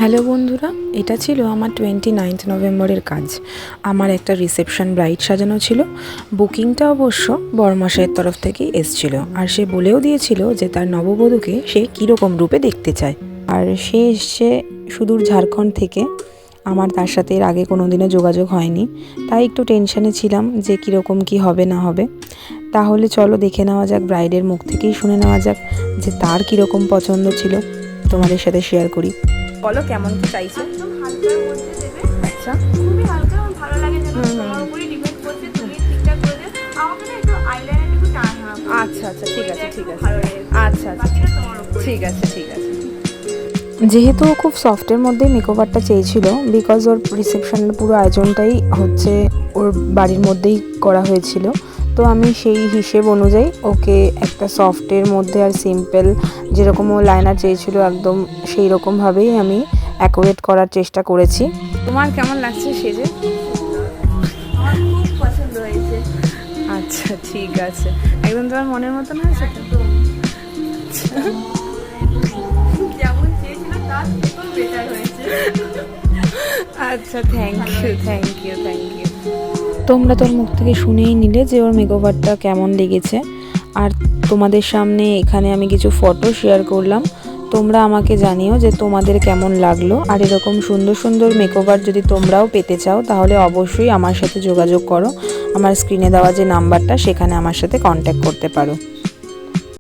Hello বন্ধুরা, এটা ছিল আমার 29 নভেম্বরের কাজ। আমার একটা রিসেপশন ব্রাইড সাজানো ছিল। বুকিংটা অবশ্য বরমশাইয়ের তরফ থেকেই এসছিল, আর সে বলেও দিয়েছিল যে তার নববধূকে সে কীরকম রূপে দেখতে চায়। আর সে এসছে সুদূর ঝাড়খণ্ড থেকে। আমার তার সাথে এর আগে কোনো দিনও যোগাযোগ হয়নি, তাই একটু টেনশানে ছিলাম যে কীরকম কী হবে না হবে। তাহলে চলো দেখে নেওয়া যাক, ব্রাইডের মুখ থেকেই শুনে নেওয়া যাক যে তার কীরকম পছন্দ ছিল। তোমাদের সাথে শেয়ার করি। বলো কেমন কি চাইছো? একদম হালকার মধ্যে দেবে। আচ্ছা, খুবই হালকা, আমার ভালো লাগে যেন তোমার উপরই ডিপেন্ড করছে, তুমি ঠিকঠাক করে দেবে। আমাকে না একটু আইলাইনার একটু টান হবে। আচ্ছা আচ্ছা, ঠিক আছে ঠিক আছে, ভালো লাগে। আচ্ছা আচ্ছা, বাকিটা তোমার উপর। ঠিক আছে ঠিক আছে। যেহেতু ও খুব সফটের মধ্যে মেকওভারটা চেয়েছিল, বিকজ ওর রিসেপশনের পুরো আয়োজনটাই হচ্ছে ওর বাড়ির মধ্যেই করা হয়েছিল, তো আমি সেই হিসেব অনুযায়ী ওকে একটা সফটের মধ্যে আর সিম্পল যেরকম ও লাইনার চেয়েছিল একদম সেই রকমভাবেই আমি অ্যাকোরেট করার চেষ্টা করেছি। তোমার কেমন লাগছে সেজে? আমার খুব পছন্দ হয়েছে। আচ্ছা ঠিক আছে, একদম তোমার মনের মতন হয়েছে তো? যেমন চেয়েছিল তার থেকেও বেটার হয়েছে। আচ্ছা, thank you thank you thank you. তোমরা তোর মুখ থেকে শুনেই নিলে যে ওর মেকওভারটা কেমন লেগেছে, আর তোমাদের সামনে এখানে আমি কিছু ফটো শেয়ার করলাম। তোমরা আমাকে জানিও যে তোমাদের কেমন লাগলো, আর এরকম সুন্দর সুন্দর মেকওভার যদি তোমরাও পেতে চাও তাহলে অবশ্যই আমার সাথে যোগাযোগ করো। আমার স্ক্রিনে দেওয়া যে নাম্বারটা, সেখানে আমার সাথে কন্ট্যাক্ট করতে পারো।